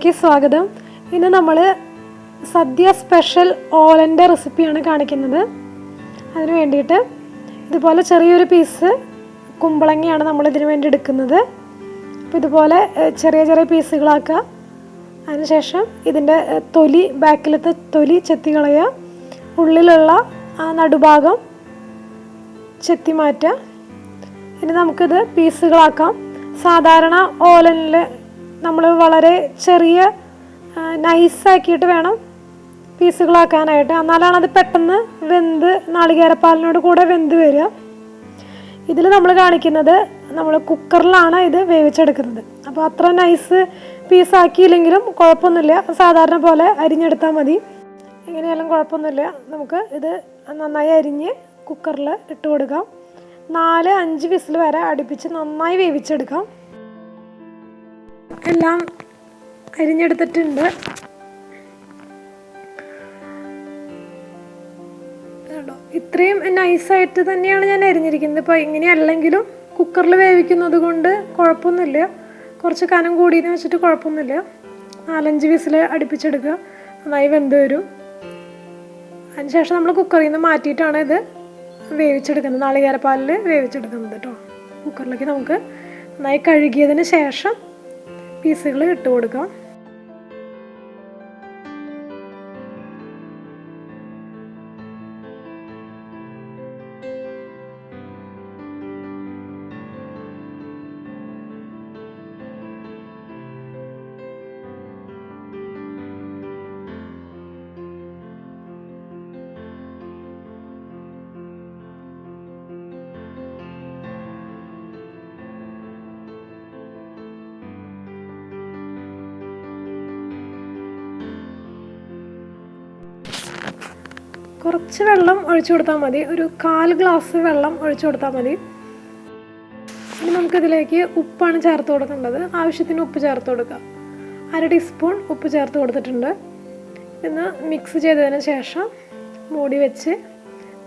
വീഡിയോയിലേക്ക് സ്വാഗതം. ഇന്ന് നമ്മൾ സദ്യ സ്പെഷ്യൽ ഓലൻ്റെ റെസിപ്പിയാണ് കാണിക്കുന്നത്. അതിന് വേണ്ടിയിട്ട് ഇതുപോലെ ചെറിയൊരു പീസ് കുമ്പളങ്ങയാണ് നമ്മൾ ഇതിനു വേണ്ടി എടുക്കുന്നത്. അപ്പോൾ ഇതുപോലെ ചെറിയ ചെറിയ പീസുകളാക്കുക. അതിനുശേഷം ഇതിൻ്റെ തൊലി, ബാക്കിലത്തെ തൊലി ചെത്തി കളയുക. ഉള്ളിലുള്ള ആ നടുഭാഗം ചെത്തി മാറ്റുക. ഇനി നമുക്കിത് പീസുകളാക്കാം. സാധാരണ ഓലനിൽ നമ്മൾ വളരെ ചെറിയ നൈസാക്കിയിട്ട് വേണം പീസുകളാക്കാനായിട്ട്. എന്നാലാണ് അത് പെട്ടെന്ന് വെന്ത് നാളികേരപ്പാലിനോട് കൂടെ വെന്ത് വരിക. ഇതിൽ നമ്മൾ കാണിക്കുന്നത് നമ്മൾ കുക്കറിലാണ് ഇത് വേവിച്ചെടുക്കുന്നത്. അപ്പോൾ അത്ര നൈസ് പീസാക്കിയില്ലെങ്കിലും കുഴപ്പമൊന്നുമില്ല, സാധാരണ പോലെ അരിഞ്ഞെടുത്താൽ മതി. എങ്ങനെയാലും കുഴപ്പമൊന്നുമില്ല. നമുക്ക് ഇത് നന്നായി അരിഞ്ഞ് കുക്കറിൽ ഇട്ട് കൊടുക്കാം. 4-5 വിസിൽ വരെ അടുപ്പിച്ച് നന്നായി വേവിച്ചെടുക്കാം. എല്ലാം അരിഞ്ഞെടുത്തിട്ടുണ്ട്. ഇത്രയും നൈസായിട്ട് തന്നെയാണ് ഞാൻ അരിഞ്ഞിരിക്കുന്നത്. ഇപ്പോൾ ഇങ്ങനെയല്ലെങ്കിലും കുക്കറിൽ വേവിക്കുന്നത് കൊണ്ട് കുഴപ്പമൊന്നുമില്ല. കുറച്ച് കനം കൂടിയെന്ന് വെച്ചിട്ട് കുഴപ്പമൊന്നുമില്ല. 4-5 വിസിൽ അടുപ്പിച്ചെടുക്കുക, നന്നായി വെന്ത് വരും. അതിനുശേഷം നമ്മൾ കുക്കറിൽ നിന്ന് മാറ്റിയിട്ടാണ് ഇത് വേവിച്ചെടുക്കുന്നത്, നാളികേരപ്പാലിൽ വേവിച്ചെടുക്കുന്നത് കേട്ടോ. കുക്കറിലേക്ക് നമുക്ക് നന്നായി കഴുകിയതിന് ശേഷം പീസുകൾ ഇട്ട് കൊടുക്കാം. കുറച്ച് വെള്ളം ഒഴിച്ചു കൊടുത്താൽ മതി, ഒരു 1/4 ഗ്ലാസ് വെള്ളം ഒഴിച്ചു കൊടുത്താൽ മതി. ഇനി നമുക്കിതിലേക്ക് ഉപ്പാണ് ചേർത്ത് കൊടുക്കേണ്ടത്. ആവശ്യത്തിന് ഉപ്പ് ചേർത്ത് കൊടുക്കുക. 1/2 ടീസ്പൂൺ ഉപ്പ് ചേർത്ത് കൊടുത്തിട്ടുണ്ട്. ഇന്ന് മിക്സ് ചെയ്തതിന് ശേഷം മൂടി വെച്ച്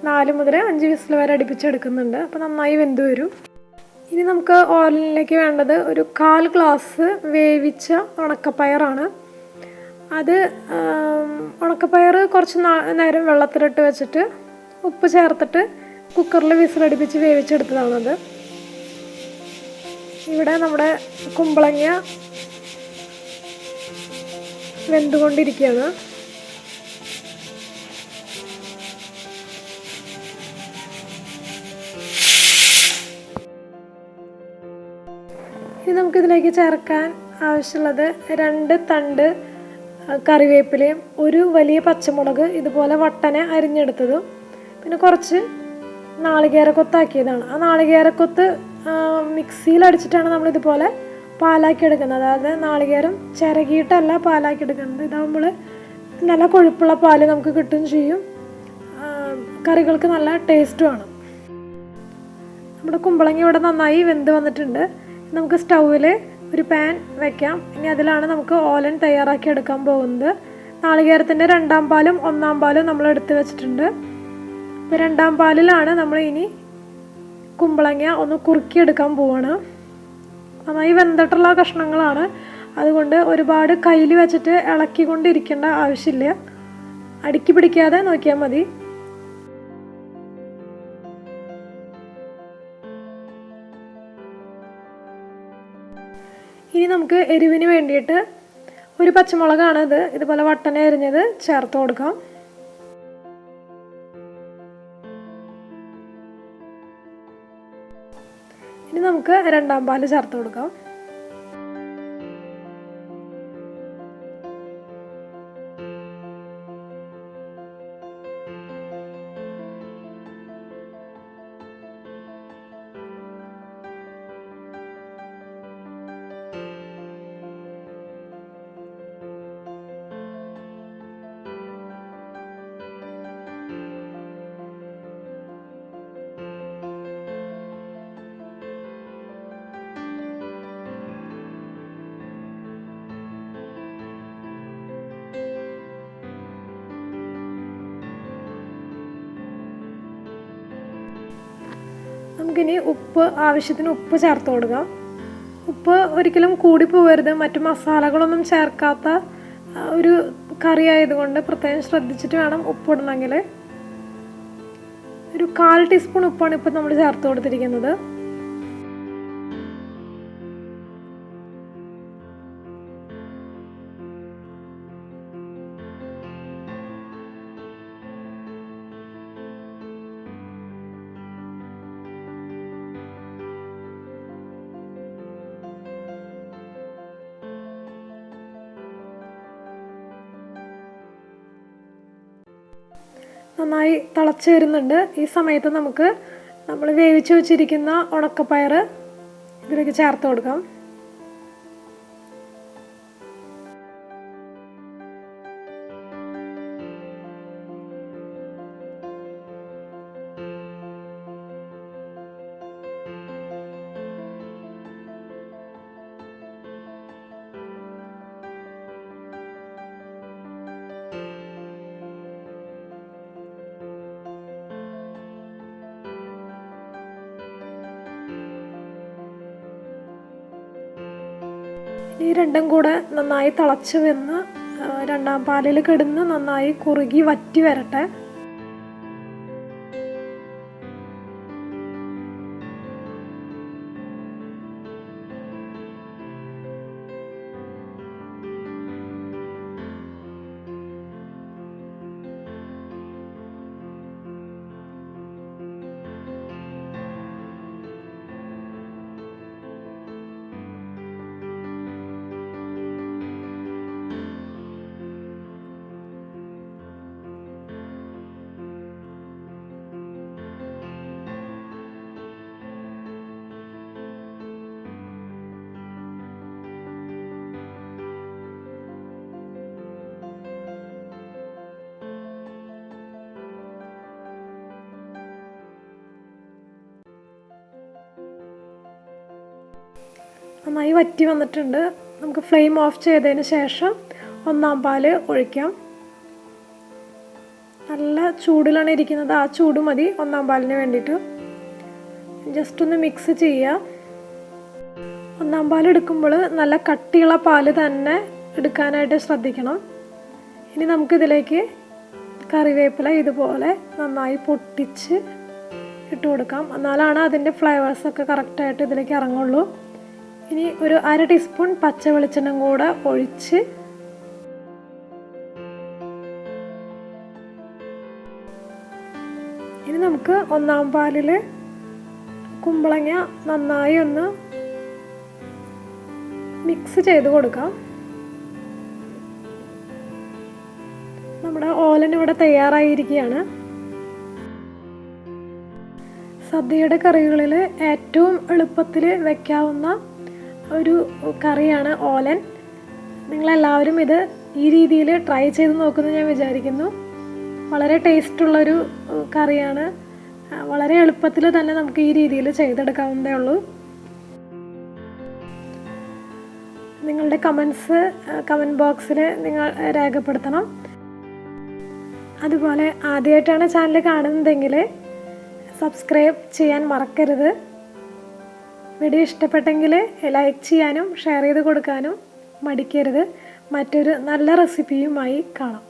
4 മുതൽ 5 വിസിൽ വരെ അടുപ്പിച്ചെടുക്കുന്നുണ്ട്. അപ്പോൾ നന്നായി വെന്ത് വരും. ഇനി നമുക്ക് ഓലനിലേക്ക് വേണ്ടത് ഒരു 1/4 ഗ്ലാസ് വേവിച്ച ഉണക്കപ്പയറാണ്. അത് ഉണക്കപ്പയർ കുറച്ച് നേരം വെള്ളത്തിലിട്ട് വെച്ചിട്ട് ഉപ്പ് ചേർത്തിട്ട് കുക്കറിൽ വിസിലടുപ്പിച്ച് വേവിച്ചെടുത്തതാണത്. ഇവിടെ നമ്മുടെ കുമ്പളങ്ങ വെന്തുകൊണ്ടിരിക്കുകയാണ്. ഇനി നമുക്കിതിലേക്ക് ചേർക്കാൻ ആവശ്യമുള്ളത് 2 തണ്ട് കറിവേപ്പിലയും 1 വലിയ പച്ചമുളക് ഇതുപോലെ വട്ടനെ അരിഞ്ഞെടുത്തതും, പിന്നെ കുറച്ച് നാളികേരക്കൊത്താക്കിയതാണ്. ആ നാളികേരക്കൊത്ത് മിക്സിയിൽ അടിച്ചിട്ടാണ് നമ്മളിതുപോലെ പാലാക്കി എടുക്കുന്നത്. അതായത് നാളികേരം ചിരകിയിട്ടല്ല പാലാക്കി എടുക്കുന്നത്. ഇതാകുമ്പോൾ നല്ല കൊഴുപ്പുള്ള പാല് നമുക്ക് കിട്ടുകയും ചെയ്യും. കറികൾക്ക് നല്ല ടേസ്റ്റുമാണ്. നമ്മുടെ കുമ്പളങ്ങ ഇവിടെ നന്നായി വെന്ത് വന്നിട്ടുണ്ട്. നമുക്ക് സ്റ്റൗവിൽ ഒരു പാൻ വയ്ക്കാം. ഇനി അതിലാണ് നമുക്ക് ഓലൻ തയ്യാറാക്കി എടുക്കാൻ പോകുന്നത്. നാളികേരത്തിൻ്റെ 2ാം പാലും 1ാം പാലും നമ്മൾ എടുത്ത് വെച്ചിട്ടുണ്ട്. ഇപ്പോൾ 2ാം പാലിലാണ് നമ്മൾ ഇനി കുമ്പളങ്ങ ഒന്ന് കുറുക്കിയെടുക്കാൻ പോവാണ്. നന്നായി വെന്തിട്ടുള്ള കഷ്ണങ്ങളാണ്, അതുകൊണ്ട് ഒരുപാട് കയ്യിൽ വെച്ചിട്ട് ഇളക്കിക്കൊണ്ടിരിക്കേണ്ട ആവശ്യമില്ല. അടുക്കി പിടിക്കാതെ നോക്കിയാൽ മതി. ഇനി നമുക്ക് എരിവിന് വേണ്ടിയിട്ട് 1 പച്ചമുളകാണ് ഇതുപോലെ വട്ടനെ അരിഞ്ഞത് ചേർത്ത് കൊടുക്കാം. ഇനി നമുക്ക് 2ാം പാല് ചേർത്ത് കൊടുക്കാം. നമുക്കിനി ആവശ്യത്തിന് ഉപ്പ് ചേർത്ത് കൊടുക്കാം. ഉപ്പ് ഒരിക്കലും കൂടി പോകരുത്. മറ്റു മസാലകളൊന്നും ചേർക്കാത്ത ഒരു കറി ആയതുകൊണ്ട് പ്രത്യേകം ശ്രദ്ധിച്ചിട്ട് വേണം ഉപ്പിടണമെങ്കിൽ. ഒരു 1/4 ടീസ്പൂൺ ഉപ്പാണ് ഇപ്പോൾ നമ്മൾ ചേർത്ത് കൊടുത്തിരിക്കുന്നത്. നന്നായി തിളച്ച് വരുന്നുണ്ട്. ഈ സമയത്ത് നമുക്ക് നമ്മൾ വേവിച്ച് വെച്ചിരിക്കുന്ന ഉണക്കപ്പയർ ഇതിലേക്ക് ചേർത്ത് കൊടുക്കാം. ഈ രണ്ടും കൂടെ നന്നായി തിളച്ച് വന്ന് രണ്ടാം പാലിൽ കിടന്ന് നന്നായി കുറുകി വറ്റി വരട്ടെ. നന്നായി വറ്റി വന്നിട്ടുണ്ട്. നമുക്ക് ഫ്ലെയിം ഓഫ് ചെയ്തതിന് ശേഷം ഒന്നാം പാല് ഒഴിക്കാം. നല്ല ചൂടിലാണ് ഇരിക്കുന്നത്, ആ ചൂട് മതി ഒന്നാം പാലിന് വേണ്ടിയിട്ട്. ജസ്റ്റ് ഒന്ന് മിക്സ് ചെയ്യുക. ഒന്നാം പാൽ എടുക്കുമ്പോൾ നല്ല കട്ടിയുള്ള പാല് തന്നെ എടുക്കാനായിട്ട് ശ്രദ്ധിക്കണം. ഇനി നമുക്കിതിലേക്ക് കറിവേപ്പില ഇതുപോലെ നന്നായി പൊട്ടിച്ച് ഇട്ട് കൊടുക്കാം. എന്നാലാണ് അതിൻ്റെ ഫ്ലേവേഴ്സൊക്കെ കറക്റ്റായിട്ട് ഇതിലേക്ക് ഇറങ്ങുള്ളൂ. ഇനി ഒരു 1/2 ടീസ്പൂൺ പച്ച വെളിച്ചെണ്ണ കൂടെ ഒഴിച്ച് ഇനി നമുക്ക് ഒന്നാം പാലിൽ കുമ്പളങ്ങ നന്നായി ഒന്ന് മിക്സ് ചെയ്ത് കൊടുക്കാം. നമ്മുടെ ഓലൻ ഇവിടെ തയ്യാറായിരിക്കുകയാണ്. സദ്യയുടെ കറികളിൽ ഏറ്റവും എളുപ്പത്തിൽ വയ്ക്കാവുന്ന ഒരു കറിയാണ് ഓലൻ. നിങ്ങളെല്ലാവരും ഇത് ഈ രീതിയിൽ ട്രൈ ചെയ്ത് നോക്കുമെന്ന് ഞാൻ വിചാരിക്കുന്നു. വളരെ ടേസ്റ്റുള്ളൊരു കറിയാണ്. വളരെ എളുപ്പത്തിൽ തന്നെ നമുക്ക് ഈ രീതിയിൽ ചെയ്തെടുക്കാവുന്നതേ ഉള്ളൂ. നിങ്ങളുടെ കമൻറ്റ് ബോക്സിൽ നിങ്ങൾ രേഖപ്പെടുത്തണം. അതുപോലെ ആദ്യമായിട്ടാണ് ചാനൽ കാണുന്നതെങ്കിൽ സബ്സ്ക്രൈബ് ചെയ്യാൻ മറക്കരുത്. വീഡിയോ ഇഷ്ടപ്പെട്ടെങ്കിൽ ലൈക്ക് ചെയ്യാനും ഷെയർ ചെയ്ത് കൊടുക്കാനും മടിക്കരുത്. മറ്റൊരു നല്ല റെസിപ്പിയുമായി കാണാം.